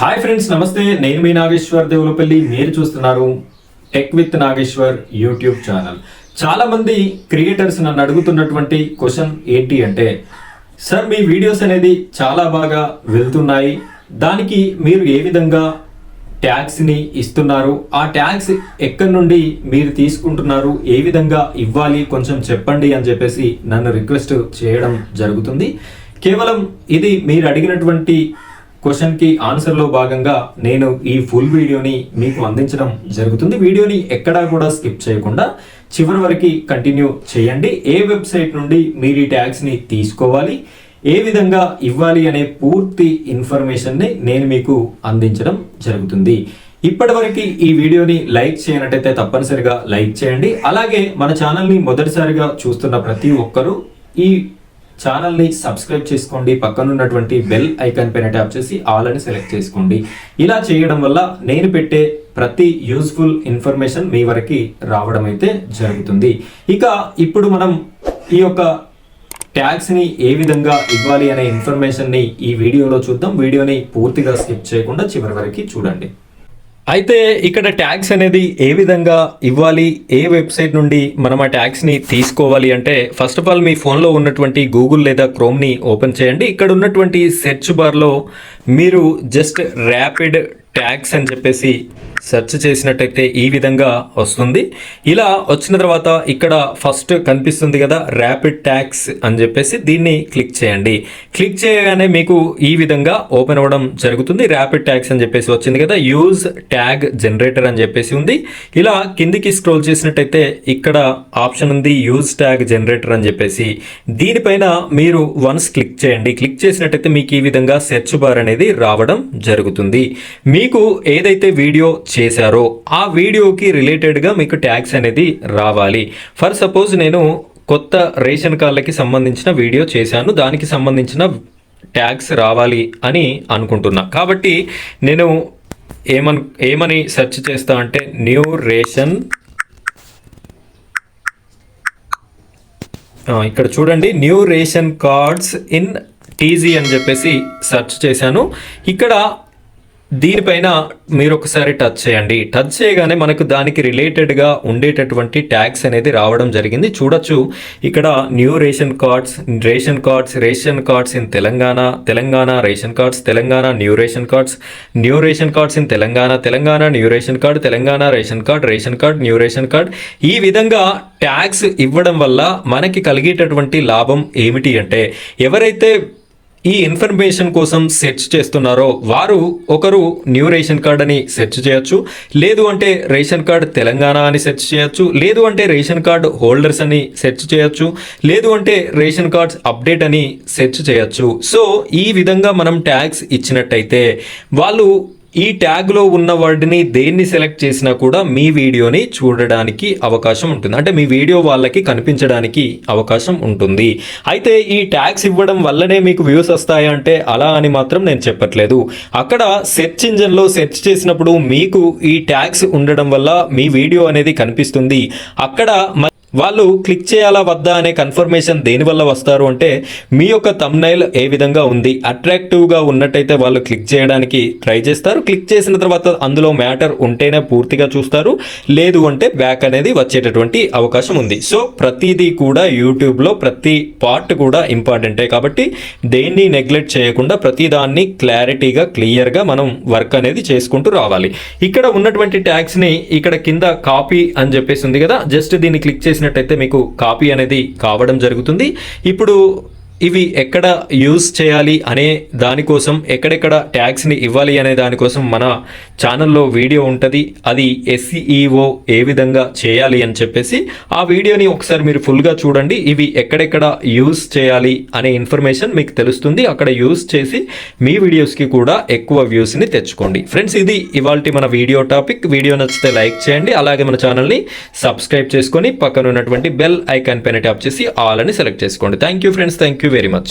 Hi friends, నమస్తే. నేను మీ నాగేశ్వర్ దేవులపల్లి. మీరు చూస్తున్నారు tech with Nageswar YouTube channel. చాలా మంది క్రియేటర్స్ నన్ను అడుగుతున్నటువంటి క్వశ్చన్ ఏంటి అంటే, సార్ మీ వీడియోస్ అనేది చాలా బాగా వెళ్తున్నాయి, దానికి మీరు ఏ విధంగా ట్యాగ్స్ని ఇస్తున్నారు, ఆ ట్యాగ్స్ ఎక్కడి నుండి మీరు తీసుకుంటున్నారు, ఏ విధంగా ఇవ్వాలి కొంచెం చెప్పండి అని చెప్పేసి నన్ను రిక్వెస్ట్ చేయడం జరుగుతుంది. కేవలం ఇది మీరు అడిగినటువంటి క్వశ్చన్కి ఆన్సర్లో భాగంగా నేను ఈ ఫుల్ వీడియోని మీకు అందించడం జరుగుతుంది. వీడియోని ఎక్కడా కూడా స్కిప్ చేయకుండా చివరి వరకు కంటిన్యూ చేయండి. ఏ వెబ్సైట్ నుండి మీరు ఈ ట్యాగ్స్ని తీసుకోవాలి, ఏ విధంగా ఇవ్వాలి అనే పూర్తి ఇన్ఫర్మేషన్ని నేను మీకు అందించడం జరుగుతుంది. ఇప్పటివరకు ఈ వీడియోని లైక్ చేయనట్టయితే తప్పనిసరిగా లైక్ చేయండి. అలాగే మన ఛానల్ని మొదటిసారిగా చూస్తున్న ప్రతి ఒక్కరూ ఈ ఛానల్ని సబ్స్క్రైబ్ చేసుకోండి. పక్కన ఉన్నటువంటి బెల్ ఐకాన్ పైన ట్యాప్ చేసి ఆల్ అని సెలెక్ట్ చేసుకోండి. ఇలా చేయడం వల్ల నేను పెట్టే ప్రతి యూస్ఫుల్ ఇన్ఫర్మేషన్ మీ వరకు రావడం అయితే జరుగుతుంది. ఇక ఇప్పుడు మనం ఈ యొక్క ట్యాగ్స్ని ఏ విధంగా ఇవ్వాలి అనే ఇన్ఫర్మేషన్ని ఈ వీడియోలో చూద్దాం. వీడియోని పూర్తిగా స్కిప్ చేయకుండా చివరి వరకు చూడండి. అయితే ఇక్కడ ట్యాగ్స్ అనేది ఏ విధంగా ఇవ్వాలి, ఏ వెబ్సైట్ నుండి మనం ఆ ట్యాగ్స్ని తీసుకోవాలి అంటే, ఫస్ట్ ఆఫ్ ఆల్ మీ ఫోన్లో ఉన్నటువంటి గూగుల్ లేదా క్రోమ్ని ఓపెన్ చేయండి. ఇక్కడ ఉన్నటువంటి సెర్చ్ బార్లో మీరు జస్ట్ ర్యాపిడ్ ట్యాగ్స్ అని చెప్పేసి సెర్చ్ చేసినట్టయితే ఈ విధంగా వస్తుంది. ఇలా వచ్చిన తర్వాత ఇక్కడ ఫస్ట్ కనిపిస్తుంది కదా ర్యాపిడ్ ట్యాగ్స్ అని చెప్పేసి, దీన్ని క్లిక్ చేయండి. క్లిక్ చేయగానే మీకు ఈ విధంగా ఓపెన్ అవ్వడం జరుగుతుంది. ర్యాపిడ్ ట్యాగ్స్ అని చెప్పేసి వచ్చింది కదా, యూజ్ ట్యాగ్ జనరేటర్ అని చెప్పేసి ఉంది. ఇలా కిందికి స్క్రోల్ చేసినట్టయితే ఇక్కడ ఆప్షన్ ఉంది యూజ్ ట్యాగ్ జనరేటర్ అని చెప్పేసి, దీనిపైన మీరు వన్స్ క్లిక్ చేయండి. క్లిక్ చేసినట్టయితే మీకు ఈ విధంగా సెర్చ్ బార్ అనేది రావడం జరుగుతుంది. మీకు ఏదైతే వీడియో చేశారో ఆ వీడియోకి రిలేటెడ్గా మీకు ట్యాగ్స్ అనేది రావాలి. ఫర్ సపోజ్ నేను కొత్త రేషన్ కార్డులకి సంబంధించిన వీడియో చేశాను, దానికి సంబంధించిన ట్యాగ్స్ రావాలి అని అనుకుంటున్నా. కాబట్టి నేను ఏమని సెర్చ్ చేస్తా అంటే న్యూ రేషన్, ఇక్కడ చూడండి new ration cards in TG అని చెప్పేసి సెర్చ్ చేశాను. ఇక్కడ దీనిపైన మీరు ఒకసారి టచ్ చేయండి. టచ్ చేయగానే మనకు దానికి రిలేటెడ్గా ఉండేటటువంటి ట్యాగ్స్ అనేది రావడం జరిగింది. చూడొచ్చు ఇక్కడ new ration cards in Telangana, Telangana ration cards, Telangana new ration cards in Telangana new ration card, Telangana ration card new ration card. ఈ విధంగా ట్యాగ్స్ ఇవ్వడం వల్ల మనకి కలిగేటటువంటి లాభం ఏమిటి అంటే, ఎవరైతే ఈ ఇన్ఫర్మేషన్ కోసం సెర్చ్ చేస్తున్నారో వారు ఒకరు న్యూ రేషన్ కార్డ్ అని సెర్చ్ చేయొచ్చు, లేదు అంటే రేషన్ కార్డ్ తెలంగాణ అని సెర్చ్ చేయొచ్చు, లేదు అంటే రేషన్ కార్డ్ హోల్డర్స్ అని సెర్చ్ చేయొచ్చు, లేదు అంటే రేషన్ కార్డ్స్ అప్డేట్ అని సెర్చ్ చేయొచ్చు. సో ఈ విధంగా మనం ట్యాగ్స్ ఇచ్చినట్టయితే వాళ్ళు ఈ ట్యాగ్లో ఉన్న వర్డ్ని దేన్ని సెలెక్ట్ చేసినా కూడా మీ వీడియోని చూడడానికి అవకాశం ఉంటుంది, అంటే మీ వీడియో వాళ్ళకి కనిపించడానికి అవకాశం ఉంటుంది. అయితే ఈ ట్యాగ్స్ ఇవ్వడం వల్లనే మీకు వ్యూస్ వస్తాయి అంటే అలా అని మాత్రం నేను చెప్పట్లేదు. అక్కడ సెర్చ్ ఇంజన్లో సెర్చ్ చేసినప్పుడు మీకు ఈ ట్యాగ్స్ ఉండడం వల్ల మీ వీడియో అనేది కనిపిస్తుంది. అక్కడ వాళ్ళు క్లిక్ చేయాలా వద్దా అనే కన్ఫర్మేషన్ దేనివల్ల వస్తారు అంటే, మీ యొక్క థంబ్నైల్ ఏ విధంగా ఉంది, అట్రాక్టివ్గా ఉన్నట్టయితే వాళ్ళు క్లిక్ చేయడానికి ట్రై చేస్తారు. క్లిక్ చేసిన తర్వాత అందులో మ్యాటర్ ఉంటేనే పూర్తిగా చూస్తారు, లేదు అంటే బ్యాక్ అనేది వచ్చేటటువంటి అవకాశం ఉంది. సో ప్రతిదీ కూడా యూట్యూబ్లో ప్రతి పార్ట్ కూడా ఇంపార్టెంటే, కాబట్టి దేన్ని నెగ్లెక్ట్ చేయకుండా ప్రతి దాన్ని క్లారిటీగా క్లియర్గా మనం వర్క్ అనేది చేసుకుంటూ రావాలి. ఇక్కడ ఉన్నటువంటి ట్యాగ్స్ని ఇక్కడ కింద కాపీ అని చెప్పేసి ఉంది కదా, జస్ట్ దీన్ని క్లిక్ చేసినట్టయితే మీకు కాపీ అనేది కావడం జరుగుతుంది. ఇప్పుడు ఇవి ఎక్కడ యూజ్ చేయాలి అనే దానికోసం, ఎక్కడెక్కడ ట్యాగ్స్ని ఇవ్వాలి అనే దానికోసం మన ఛానల్లో వీడియో ఉంటుంది. అది SEO ఏ విధంగా చేయాలి అని చెప్పేసి ఆ వీడియోని ఒకసారి మీరు ఫుల్గా చూడండి. ఇవి ఎక్కడెక్కడ యూజ్ చేయాలి అనే ఇన్ఫర్మేషన్ మీకు తెలుస్తుంది. అక్కడ యూజ్ చేసి మీ వీడియోస్కి కూడా ఎక్కువ వ్యూస్ని తెచ్చుకోండి. ఫ్రెండ్స్, ఇది ఇవాల్టి మన వీడియో టాపిక్. వీడియో నచ్చితే లైక్ చేయండి, అలాగే మన ఛానల్ని సబ్స్క్రైబ్ చేసుకొని పక్కన ఉన్నటువంటి బెల్ ఐకాన్ పైన ట్యాప్ చేసి ఆల్ అని సెలెక్ట్ చేసుకోండి. Thank you friends, thank you very much.